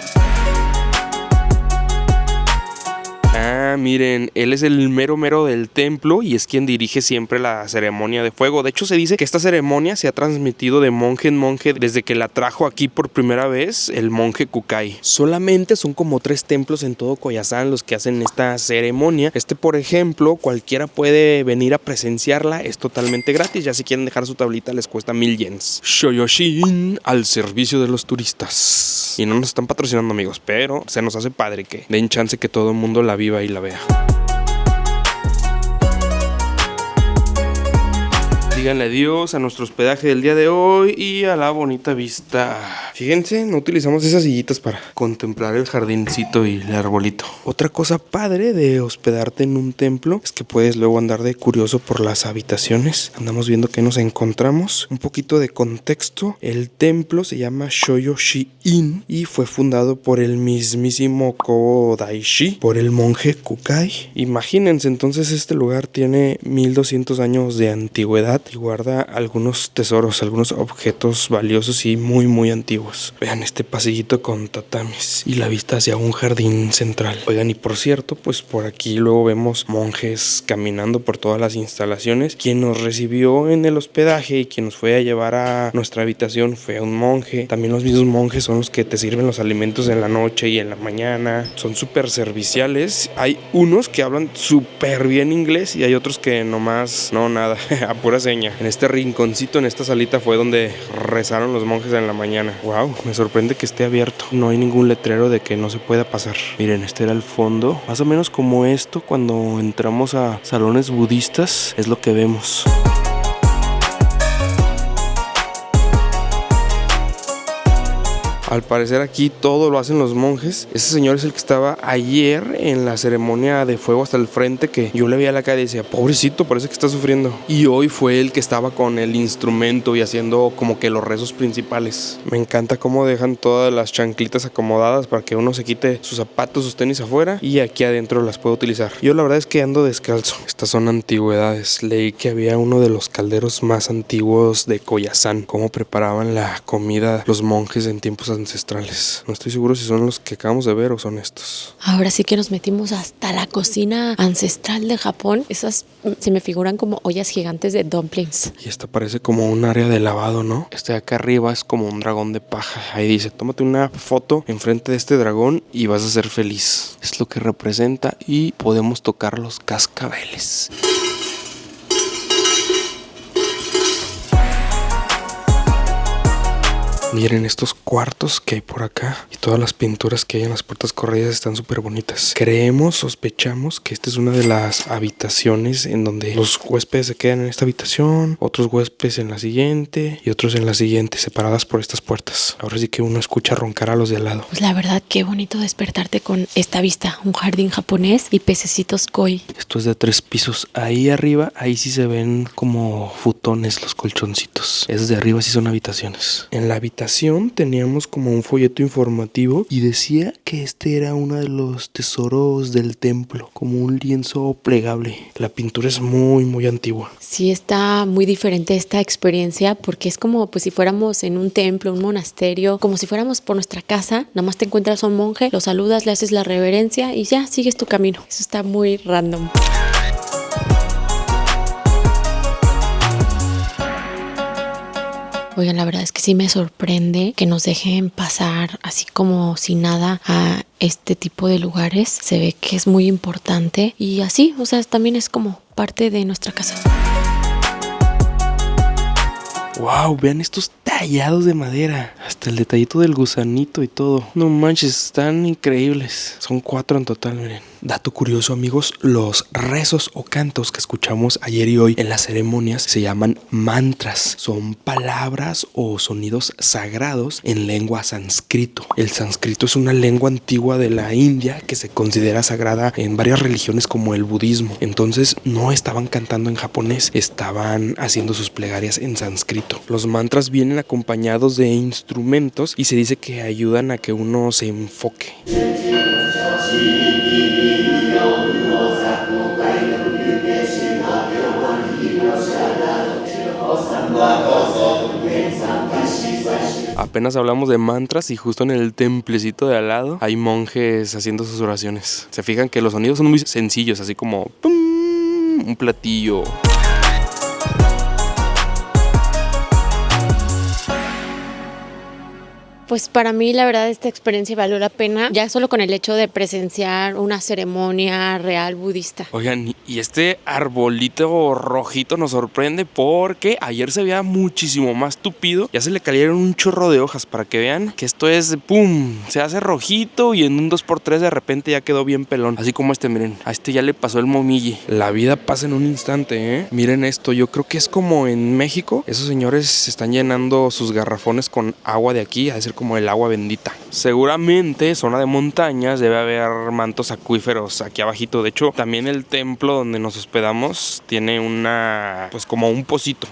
Ah, miren, él es el mero del templo y es quien dirige siempre la ceremonia de fuego. De hecho, se dice que esta ceremonia se ha transmitido de monje en monje desde que la trajo aquí por primera vez el monje Kukai. Solamente son como 3 templos en todo Koyasan los que hacen esta ceremonia. Por ejemplo, cualquiera puede venir a presenciarla, es totalmente gratis. Ya si quieren dejar su tablita les cuesta 1000 yens. Shoyoshin al servicio de los turistas. Y no nos están patrocinando, amigos, pero se nos hace padre que den chance que todo el mundo la viva y la vea. Díganle adiós a nuestro hospedaje del día de hoy y a la bonita vista. Fíjense, no utilizamos esas sillitas para contemplar el jardincito y el arbolito. Otra cosa padre de hospedarte en un templo es que puedes luego andar de curioso por las habitaciones. Andamos viendo qué nos encontramos. Un poquito de contexto. El templo se llama Shoyoshi-in y fue fundado por el mismísimo Kobo Daishi, por el monje Kukai. Imagínense, entonces este lugar tiene 1200 años de antigüedad y guarda algunos tesoros, algunos objetos valiosos y muy antiguos. Vean este pasillito con tatamis y la vista hacia un jardín central. Oigan, y por cierto, pues por aquí luego vemos monjes caminando por todas las instalaciones. Quien nos recibió en el hospedaje y quien nos fue a llevar a nuestra habitación fue un monje. También los mismos monjes son los que te sirven los alimentos en la noche y en la mañana. Son súper serviciales. Hay unos que hablan súper bien inglés y hay otros que nomás, no, nada, a pura seña. En este rinconcito, en esta salita fue donde rezaron los monjes en la mañana. Wow, me sorprende que esté abierto. No hay ningún letrero de que no se pueda pasar. Miren, este era el fondo. Más o menos como esto cuando entramos a salones budistas, es lo que vemos. Al parecer aquí todo lo hacen los monjes. Ese señor es el que estaba ayer en la ceremonia de fuego hasta el frente, que yo le veía la cara y decía, pobrecito, parece que está sufriendo. Y hoy fue el que estaba con el instrumento y haciendo como que los rezos principales. Me encanta cómo dejan todas las chanclitas acomodadas para que uno se quite sus zapatos, sus tenis afuera y aquí adentro las puede utilizar. Yo la verdad es que ando descalzo. Estas son antigüedades. Leí que había uno de los calderos más antiguos de Koyasan. Cómo preparaban la comida los monjes en tiempos ancestrales. No estoy seguro si son los que acabamos de ver o son estos. Ahora sí que nos metimos hasta la cocina ancestral de Japón. Esas se me figuran como ollas gigantes de dumplings. Y esta parece como un área de lavado, ¿no? Este de acá arriba es como un dragón de paja. Ahí dice, tómate una foto enfrente de este dragón y vas a ser feliz. Es lo que representa y podemos tocar los cascabeles. Miren estos cuartos que hay por acá y todas las pinturas que hay en las puertas corredas están súper bonitas. Sospechamos que esta es una de las habitaciones en donde los huéspedes se quedan en esta habitación, otros huéspedes en la siguiente y otros en la siguiente, separadas por estas puertas. Ahora sí que uno escucha roncar a los de al lado. Pues la verdad, qué bonito despertarte con esta vista, un jardín japonés y pececitos koi. Esto es de 3 pisos. Ahí arriba, ahí sí se ven como futones los colchoncitos. Esos de arriba sí son habitaciones. En la habitación ubicación teníamos como un folleto informativo y decía que este era uno de los tesoros del templo, como un lienzo plegable. La pintura es muy antigua. Sí, está muy diferente esta experiencia porque es como pues si fuéramos en un templo, un monasterio, como si fuéramos por nuestra casa, nada más te encuentras a un monje, lo saludas, le haces la reverencia y ya sigues tu camino. Eso está muy random. Oigan, la verdad es que sí me sorprende que nos dejen pasar así como si nada a este tipo de lugares. Se ve que es muy importante y así, o sea, también es como parte de nuestra casa. Wow, vean estos tallados de madera. Hasta el detallito del gusanito y todo. No manches, están increíbles. Son 4 en total, miren. Dato curioso, amigos, los rezos o cantos que escuchamos ayer y hoy en las ceremonias se llaman mantras. Son palabras o sonidos sagrados en lengua sánscrito. El sánscrito es una lengua antigua de la India que se considera sagrada en varias religiones como el budismo. Entonces no estaban cantando en japonés, estaban haciendo sus plegarias en sánscrito. Los mantras vienen acompañados de instrumentos y se dice que ayudan a que uno se enfoque. Apenas hablamos de mantras y justo en el templecito de al lado hay monjes haciendo sus oraciones. Se fijan que los sonidos son muy sencillos, así como ¡pum! Un platillo. Pues para mí la verdad esta experiencia valió la pena ya solo con el hecho de presenciar una ceremonia real budista. Oigan, y este arbolito rojito nos sorprende porque ayer se veía muchísimo más tupido. Ya se le cayeron un chorro de hojas para que vean que esto es ¡pum! Se hace rojito y en un 2x3 de repente ya quedó bien pelón. Así como este, miren, a este ya le pasó el momille. La vida pasa en un instante, ¿eh? Miren esto, yo creo que es como en México. Esos señores se están llenando sus garrafones con agua de aquí, a decir como el agua bendita. Seguramente zona de montañas debe haber mantos acuíferos aquí abajito. De hecho, también el templo donde nos hospedamos tiene una, pues como un pocito.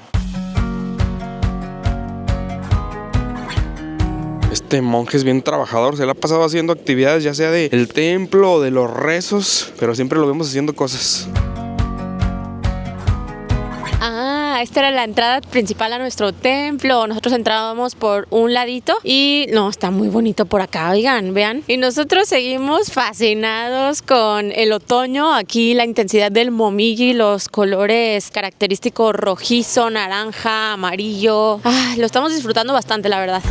Este monje es bien trabajador, se le ha pasado haciendo actividades ya sea del templo o de los rezos, pero siempre lo vemos haciendo cosas. Esta era la entrada principal a nuestro templo. Nosotros entrábamos por un ladito y no, está muy bonito por acá, oigan, vean. Y nosotros seguimos fascinados con el otoño. Aquí la intensidad del momiji, los colores característicos rojizo, naranja, amarillo. Lo estamos disfrutando bastante, la verdad.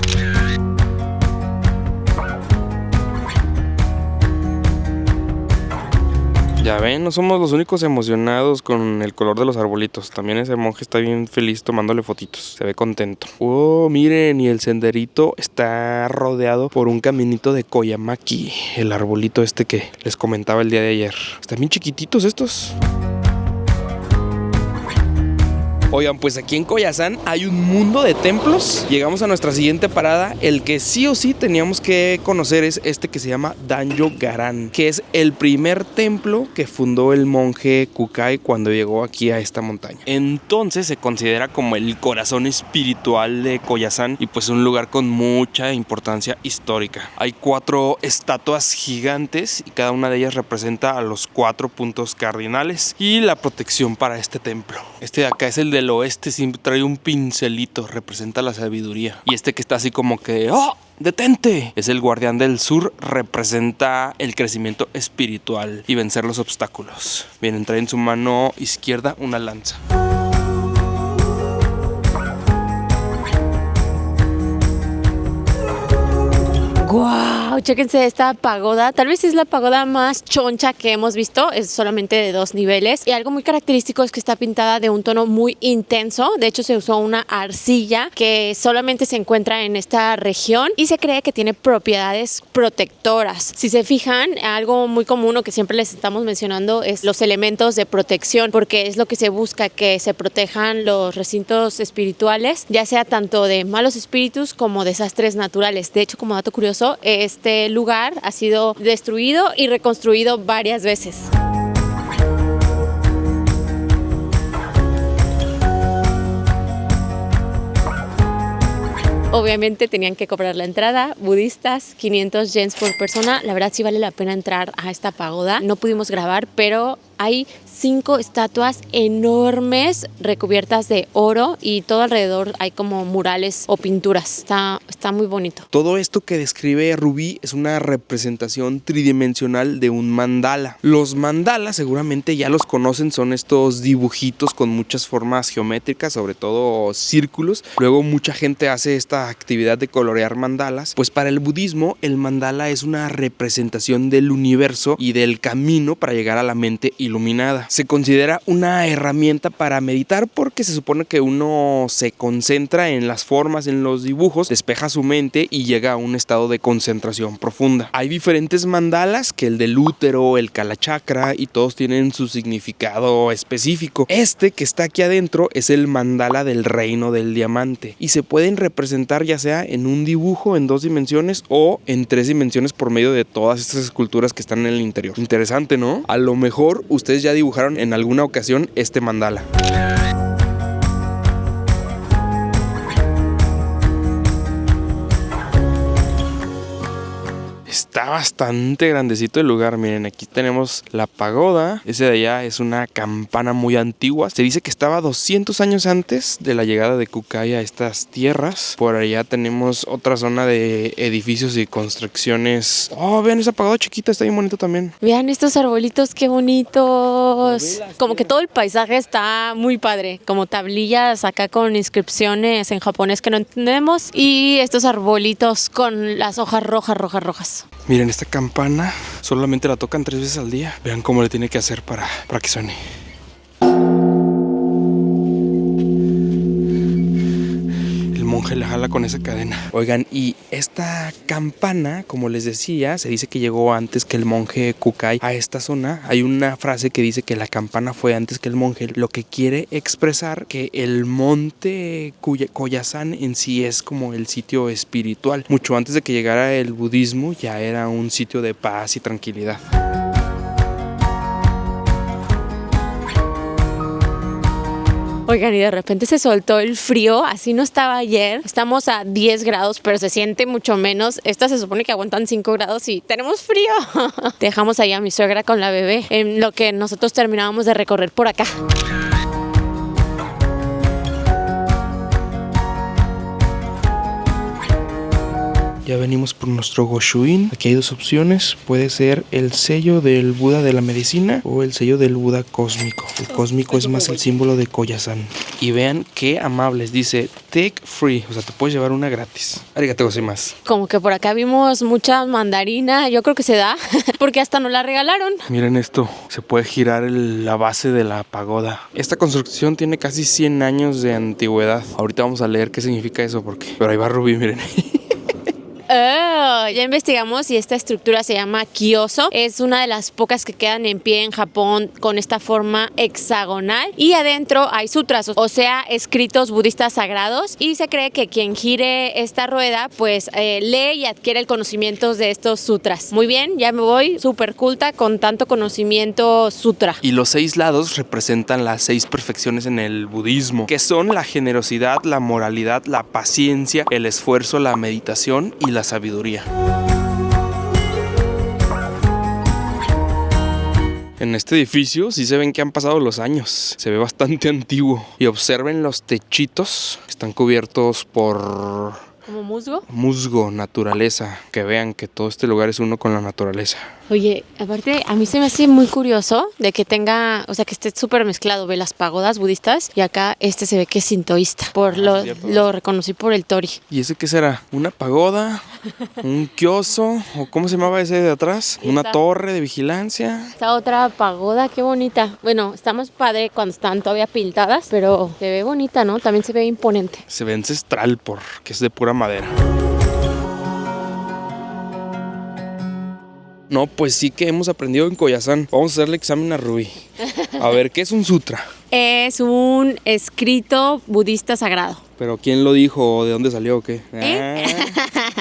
Ya ven, no somos los únicos emocionados con el color de los arbolitos. También ese monje está bien feliz tomándole fotitos. Se ve contento. Oh, miren, y el senderito está rodeado por un caminito de koyamaki. El arbolito este que les comentaba el día de ayer. Están bien chiquititos estos. Oigan, pues aquí en Koyasan hay un mundo de templos. Llegamos a nuestra siguiente parada. El que sí o sí teníamos que conocer es este que se llama Danjo Garan, que es el primer templo que fundó el monje Kukai cuando llegó aquí a esta montaña. Entonces se considera como el corazón espiritual de Koyasan y pues un lugar con mucha importancia histórica. Hay 4 estatuas gigantes y cada una de ellas representa a los 4 puntos cardinales y la protección para este templo. Este de acá es el del oeste, siempre trae un pincelito, representa la sabiduría. Y este que está así como que ¡oh! ¡Detente! Es el guardián del sur, representa el crecimiento espiritual y vencer los obstáculos. Bien, trae en su mano izquierda una lanza. ¡Guau! Chéquense esta pagoda. Tal vez es la pagoda más choncha que hemos visto. Es solamente de 2 niveles. Y algo muy característico es que está pintada de un tono muy intenso. De hecho, se usó una arcilla que solamente se encuentra en esta región y se cree que tiene propiedades protectoras. Si se fijan, algo muy común o que siempre les estamos mencionando es los elementos de protección, porque es lo que se busca, que se protejan los recintos espirituales, ya sea tanto de malos espíritus como desastres naturales. De hecho, como dato curioso, este lugar ha sido destruido y reconstruido varias veces. Obviamente tenían que cobrar la entrada, budistas, 500 yens por persona. La verdad sí vale la pena entrar a esta pagoda. No pudimos grabar, pero hay 5 estatuas enormes recubiertas de oro y todo alrededor hay como murales o pinturas. Está muy bonito. Todo esto que describe Rubí es una representación tridimensional de un mandala. Los mandalas seguramente ya los conocen, son estos dibujitos con muchas formas geométricas, sobre todo círculos. Luego mucha gente hace esta actividad de colorear mandalas. Pues para el budismo el mandala es una representación del universo y del camino para llegar a la mente iluminada. Se considera una herramienta para meditar porque se supone que uno se concentra en las formas, en los dibujos, despeja su mente y llega a un estado de concentración profunda. Hay diferentes mandalas, que el del útero, el kalachakra, y todos tienen su significado específico. Este que está aquí adentro es el mandala del reino del diamante y se pueden representar ya sea en un dibujo en 2 dimensiones o en 3 dimensiones por medio de todas estas esculturas que están en el interior. Interesante, ¿no? A lo mejor ustedes ya dibujaron en alguna ocasión este mandala. Está bastante grandecito el lugar, miren, aquí tenemos la pagoda, ese de allá es una campana muy antigua, se dice que estaba 200 años antes de la llegada de Kukai a estas tierras. Por allá tenemos otra zona de edificios y construcciones. Oh, vean esa pagoda chiquita, está bien bonito también. Vean estos arbolitos, qué bonitos. Como que todo el paisaje está muy padre, como tablillas acá con inscripciones en japonés que no entendemos y estos arbolitos con las hojas rojas. Miren, esta campana solamente la tocan 3 veces al día. Vean cómo le tiene que hacer para que suene. El monje la jala con esa cadena. Oigan, y esta campana, como les decía, se dice que llegó antes que el monje Kukai a esta zona. Hay una frase que dice que la campana fue antes que el monje, lo que quiere expresar que el monte Koyasan en sí es como el sitio espiritual. Mucho antes de que llegara el budismo ya era un sitio de paz y tranquilidad. Oigan, y de repente se soltó el frío, así no estaba ayer. Estamos a 10 grados, pero se siente mucho menos. Estas se supone que aguantan 5 grados y tenemos frío. Dejamos ahí a mi suegra con la bebé en lo que nosotros terminábamos de recorrer por acá. Ya venimos por nuestro Goshuin. Aquí hay 2 opciones. Puede ser el sello del Buda de la medicina o el sello del Buda cósmico. El cósmico es más el símbolo de Koyasan. Y vean qué amables. Dice take free. O sea, te puedes llevar una gratis. Arigatou gozaimasu. Como que por acá vimos mucha mandarina. Yo creo que se da porque hasta nos la regalaron. Miren esto. Se puede girar la base de la pagoda. Esta construcción tiene casi 100 años de antigüedad. Ahorita vamos a leer qué significa eso pero ahí va Rubí, miren. Ya investigamos y esta estructura se llama Kyoso. Es una de las pocas que quedan en pie en Japón con esta forma hexagonal y adentro hay sutras, o sea, escritos budistas sagrados, y se cree que quien gire esta rueda pues lee y adquiere el conocimiento de estos sutras. Muy bien, ya me voy súper culta con tanto conocimiento sutra. Y los 6 lados representan las 6 perfecciones en el budismo, que son la generosidad, la moralidad, la paciencia, el esfuerzo, la meditación y la sabiduría. En este edificio sí se ven que han pasado los años. Se ve bastante antiguo. Y observen los techitos. Están cubiertos por... ¿Como musgo? Musgo, naturaleza. Que vean que todo este lugar es uno con la naturaleza. Oye, aparte a mí se me hace muy curioso de que tenga, o sea, que esté súper mezclado. Ve las pagodas budistas y acá se ve que es sintoísta. Lo reconocí por el tori. ¿Y ese qué será? ¿Una pagoda? ¿Un kyoso? ¿O cómo se llamaba ese de atrás? ¿Una torre de vigilancia? Esta otra pagoda, qué bonita. Bueno, está más padre cuando están todavía pintadas, pero se ve bonita, ¿no? También se ve imponente. Se ve ancestral porque es de pura madera. No, pues sí que hemos aprendido en Koyasan. Vamos a hacerle examen a Rubí. A ver, ¿qué es un sutra? Es un escrito budista sagrado. ¿Pero quién lo dijo o de dónde salió o qué?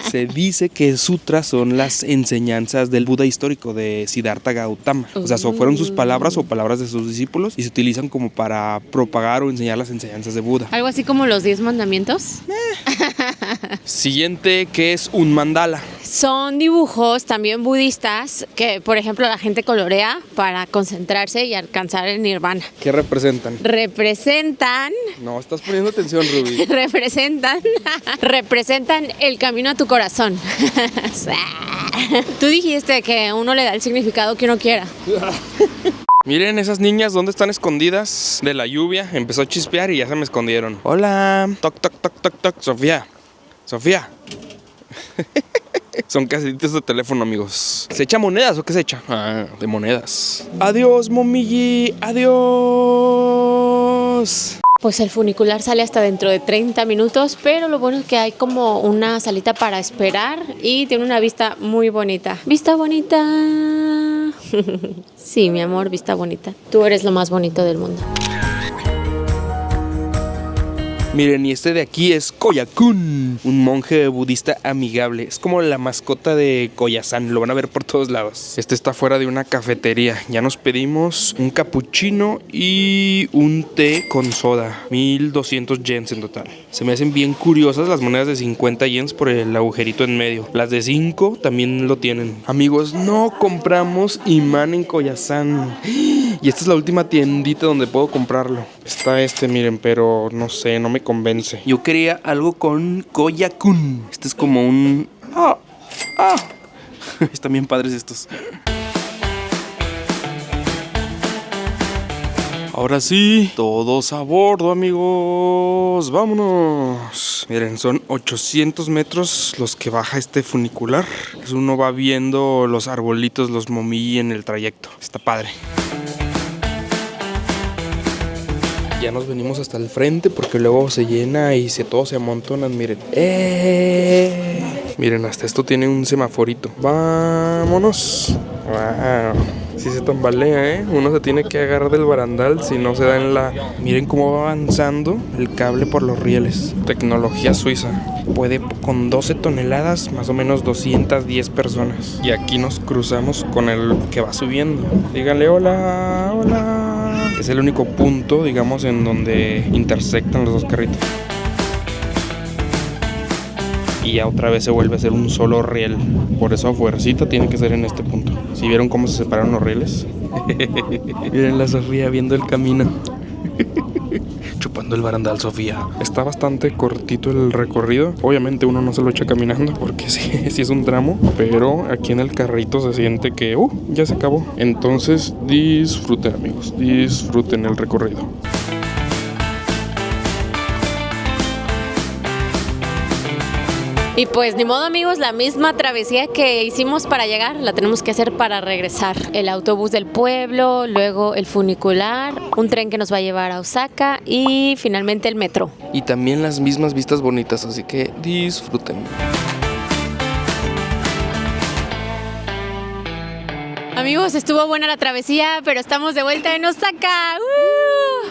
Se dice que sutras son las enseñanzas del Buda histórico de Siddhartha Gautama. O sea, fueron sus palabras o palabras de sus discípulos y se utilizan como para propagar o enseñar las enseñanzas de Buda. ¿Algo así como los 10 mandamientos? Siguiente, que es un mandala. Son dibujos también budistas que, por ejemplo, la gente colorea para concentrarse y alcanzar el nirvana. ¿Qué representan? Representan No, estás poniendo atención, Ruby. representan el camino a tu corazón. Tú dijiste que uno le da el significado que uno quiera. Miren esas niñas, ¿dónde están escondidas? De la lluvia, empezó a chispear y ya se me escondieron. Hola, toc, toc, toc, toc, toc, Sofía. Sofía. Son casetitas de teléfono, amigos. ¿Se echa monedas o qué se echa? Ah, de monedas. Adiós, momiji, adiós. Pues el funicular sale hasta dentro de 30 minutos, pero lo bueno es que hay como una salita para esperar y tiene una vista muy bonita. ¡Vista bonita! Sí, mi amor, vista bonita. Tú eres lo más bonito del mundo. Miren, y este de aquí es Koya-kun, un monje budista amigable. Es como la mascota de Koyasan, lo van a ver por todos lados. Este está fuera de una cafetería. Ya nos pedimos un cappuccino y un té con soda. 1200 yens en total. Se me hacen bien curiosas las monedas de 50 yens por el agujerito en medio. Las de 5 también lo tienen. Amigos, no compramos imán en Koyasan. Y esta es la última tiendita donde puedo comprarlo. Está miren, pero no sé, no me convence. Yo quería algo con Koya-kun. Este es como un... Están bien padres estos. Ahora sí, todos a bordo, amigos. Vámonos. Miren, son 800 metros los que baja este funicular. Uno va viendo los arbolitos, los momiji en el trayecto. Está padre. Ya nos venimos hasta el frente porque luego se llena y todos se amontonan, miren. Miren, hasta esto tiene un semaforito. Vámonos. Wow. Sí se tambalea, ¿eh? Uno se tiene que agarrar del barandal si no se da en la... Miren cómo va avanzando el cable por los rieles. Tecnología suiza. Puede con 12 toneladas, más o menos 210 personas. Y aquí nos cruzamos con el que va subiendo. Díganle hola, hola. Es el único punto, digamos, en donde intersectan los dos carritos. Y ya otra vez se vuelve a hacer un solo riel. Por eso a fuercita tiene que ser en este punto. ¿Sí vieron cómo se separaron los rieles? Miren la Sofía viendo el camino. Chupando el barandal, Sofía. Está bastante cortito el recorrido. Obviamente uno no se lo echa caminando porque sí es un tramo. Pero aquí en el carrito se siente que ya se acabó. Entonces disfruten, amigos. Disfruten el recorrido. Y pues ni modo, amigos, la misma travesía que hicimos para llegar la tenemos que hacer para regresar. El autobús del pueblo, luego el funicular, un tren que nos va a llevar a Osaka y finalmente el metro. Y también las mismas vistas bonitas, así que disfruten. Amigos, estuvo buena la travesía, pero estamos de vuelta en Osaka.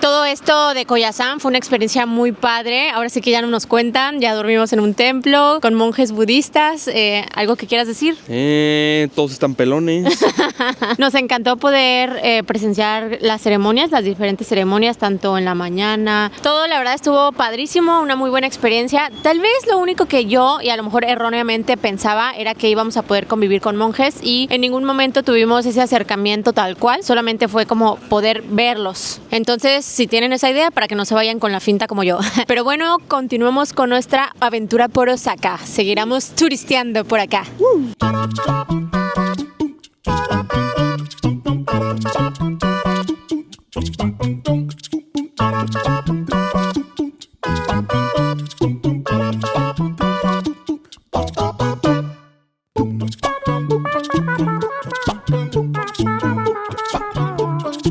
Todo esto de Koyasan fue una experiencia muy padre. Ahora sí que ya no nos cuentan, ya dormimos en un templo con monjes budistas. ¿Algo que quieras decir? Todos están pelones. Nos encantó poder presenciar las ceremonias, las diferentes ceremonias, tanto en la mañana. Todo, la verdad, estuvo padrísimo, una muy buena experiencia. Tal vez lo único que yo, y a lo mejor erróneamente pensaba, era que íbamos a poder convivir con monjes y en ningún momento tuvimos ese acercamiento tal cual, solamente fue como poder verlos. Entonces, si tienen esa idea, para que no se vayan con la finta como yo. Pero bueno, continuemos con nuestra aventura por Osaka. Seguiremos turisteando por acá.